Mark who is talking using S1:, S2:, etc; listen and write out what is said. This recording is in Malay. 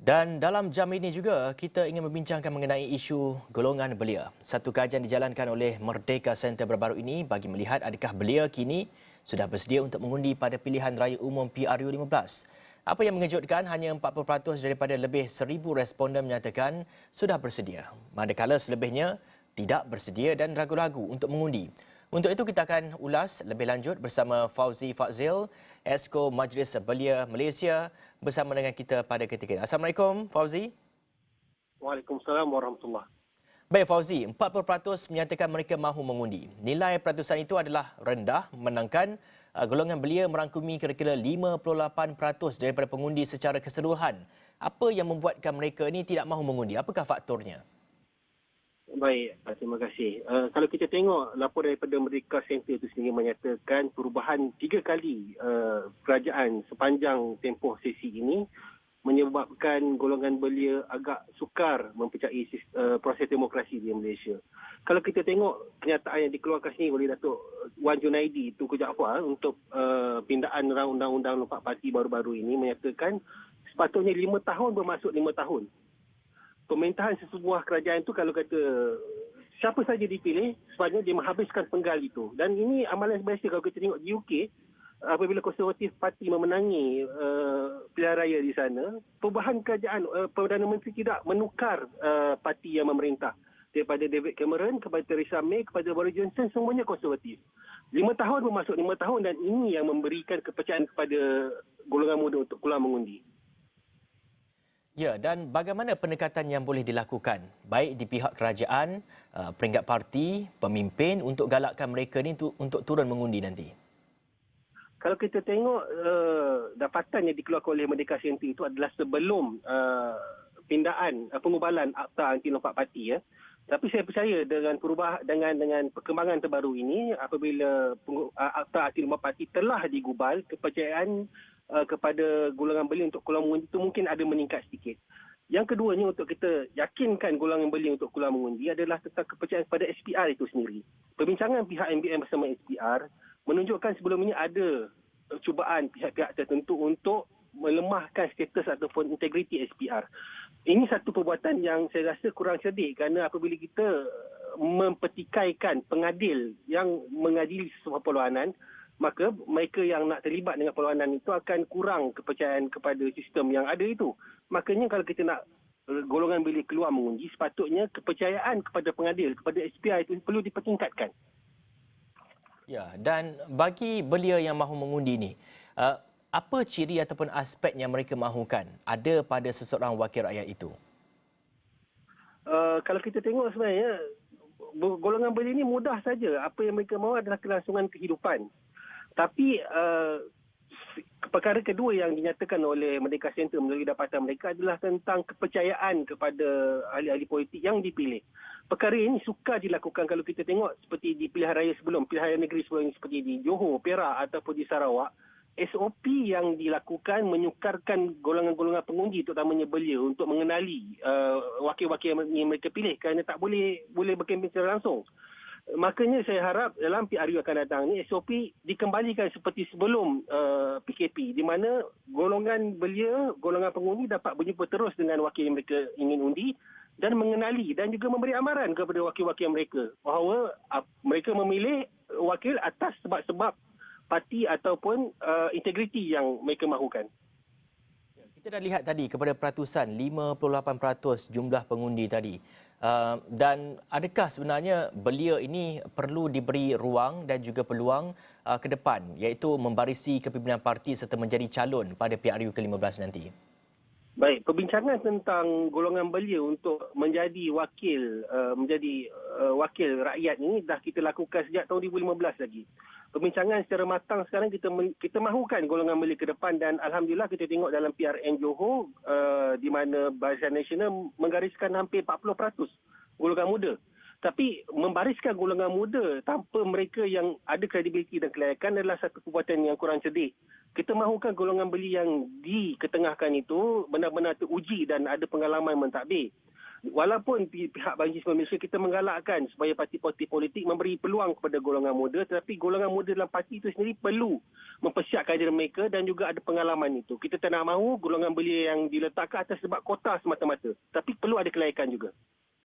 S1: Dan dalam jam ini juga, kita ingin membincangkan mengenai isu golongan belia. Satu kajian dijalankan oleh Merdeka Center baru-baru ini bagi melihat adakah belia kini sudah bersedia untuk mengundi pada pilihan raya umum PRU15. Apa yang mengejutkan, hanya 40% daripada lebih 1,000 responden menyatakan sudah bersedia. Manakala selebihnya tidak bersedia dan ragu-ragu untuk mengundi. Untuk itu kita akan ulas lebih lanjut bersama Fauzi Fazil, Esko Majlis Belia Malaysia bersama dengan kita pada ketika ini. Assalamualaikum Fauzi.
S2: Waalaikumsalam warahmatullahi.
S1: Baik Fauzi, 40% menyatakan mereka mahu mengundi. Nilai peratusan itu adalah rendah menangkan golongan belia merangkumi kira-kira 58% daripada pengundi secara keseluruhan. Apa yang membuatkan mereka ini tidak mahu mengundi? Apakah faktornya?
S2: Baik, terima kasih. Kalau kita tengok laporan daripada Merdeka Center itu sendiri menyatakan perubahan 3 kali kerajaan sepanjang tempoh sesi ini menyebabkan golongan belia agak sukar mempercayai proses demokrasi di Malaysia. Kalau kita tengok kenyataan yang dikeluarkan sini oleh Datuk Wan Junaidi Tunku Jaafar untuk pindaan undang-undang 4 parti baru-baru ini menyatakan sepatutnya 5 tahun bermaksud 5 tahun. Pemerintahan sesebuah kerajaan itu kalau kata siapa saja dipilih sepatutnya dia menghabiskan penggal itu. Dan ini amalan biasa kalau kita tengok di UK, apabila Konservatif Parti memenangi pilihan raya di sana, perubahan kerajaan Perdana Menteri tidak menukar parti yang memerintah. Daripada David Cameron kepada Theresa May kepada Boris Johnson, semuanya Konservatif. 5 tahun bermaksud 5 tahun, dan ini yang memberikan kepercayaan kepada golongan muda untuk keluar mengundi.
S1: Ya, dan bagaimana pendekatan yang boleh dilakukan baik di pihak kerajaan, peringkat parti, pemimpin untuk galakkan mereka ni untuk turun mengundi nanti?
S2: Kalau kita tengok dapatan yang dikeluarkan oleh Merdeka Center itu adalah sebelum pindaan pengubalan Akta Anti Lompat Parti, ya. Tapi saya percaya dengan dengan perkembangan terbaru ini, apabila Akta Anti Lompat Parti telah digubal, kepercayaan kepada golongan belia untuk keluar mengundi itu mungkin ada meningkat sedikit. Yang keduanya, untuk kita yakinkan golongan belia untuk keluar mengundi adalah tentang kepercayaan kepada SPR itu sendiri. Perbincangan pihak MBN bersama SPR menunjukkan sebelum ini ada cubaan pihak-pihak tertentu untuk melemahkan status ataupun integriti SPR. Ini satu perbuatan yang saya rasa kurang cerdik, kerana apabila kita mempertikaikan pengadil yang mengadili sebuah perlawanan, maka mereka yang nak terlibat dengan perlawanan itu akan kurang kepercayaan kepada sistem yang ada itu. Makanya kalau kita nak golongan belia keluar mengundi, sepatutnya kepercayaan kepada pengadil, kepada SPR itu perlu dipertingkatkan.
S1: Ya, dan bagi belia yang mahu mengundi ni, apa ciri ataupun aspek yang mereka mahukan ada pada seseorang wakil rakyat itu?
S2: Kalau kita tengok sebenarnya, golongan belia ini mudah saja. Apa yang mereka mahu adalah kelangsungan kehidupan. Tapi perkara kedua yang dinyatakan oleh Merdeka Center melalui dapatan mereka adalah tentang kepercayaan kepada ahli-ahli politik yang dipilih. Perkara ini sukar dilakukan kalau kita tengok seperti di pilihan raya sebelum, pilihan raya negeri sebelum ini, seperti di Johor, Perak ataupun di Sarawak. SOP yang dilakukan menyukarkan golongan-golongan pengundi, terutamanya belia, untuk mengenali wakil-wakil yang mereka pilih, kerana tak boleh berkempen secara langsung. Makanya saya harap dalam PRU akan datang ni SOP dikembalikan seperti sebelum PKP, di mana golongan belia, golongan pengundi dapat berjumpa terus dengan wakil yang mereka ingin undi dan mengenali dan juga memberi amaran kepada wakil-wakil mereka bahawa mereka memilih wakil atas sebab-sebab parti ataupun integriti yang mereka mahukan.
S1: Kita dah lihat tadi kepada peratusan 58% jumlah pengundi tadi. Dan adakah sebenarnya belia ini perlu diberi ruang dan juga peluang ke depan, iaitu membarisi kepimpinan parti serta menjadi calon pada PRU ke-15 nanti?
S2: Baik, perbincangan tentang golongan belia untuk menjadi wakil wakil rakyat ini dah kita lakukan sejak tahun 2015 lagi. Perbincangan secara matang sekarang kita mahukan golongan belia ke depan, dan alhamdulillah kita tengok dalam PRN Johor di mana Barisan Nasional menggariskan hampir 40% golongan muda. Tapi membariskan golongan muda tanpa mereka yang ada kredibiliti dan kelayakan adalah satu perbuatan yang kurang cerdik. Kita mahukan golongan belia yang diketengahkan itu benar-benar teruji dan ada pengalaman mentadbir. Walaupun pihak Barisan Sipil Malaysia kita menggalakkan supaya parti-parti politik memberi peluang kepada golongan muda, tetapi golongan muda dalam parti itu sendiri perlu mempersiapkan diri mereka dan juga ada pengalaman itu. Kita tak nak mahu golongan belia yang diletakkan atas sebab kota semata-mata. Tapi perlu ada kelaikan juga.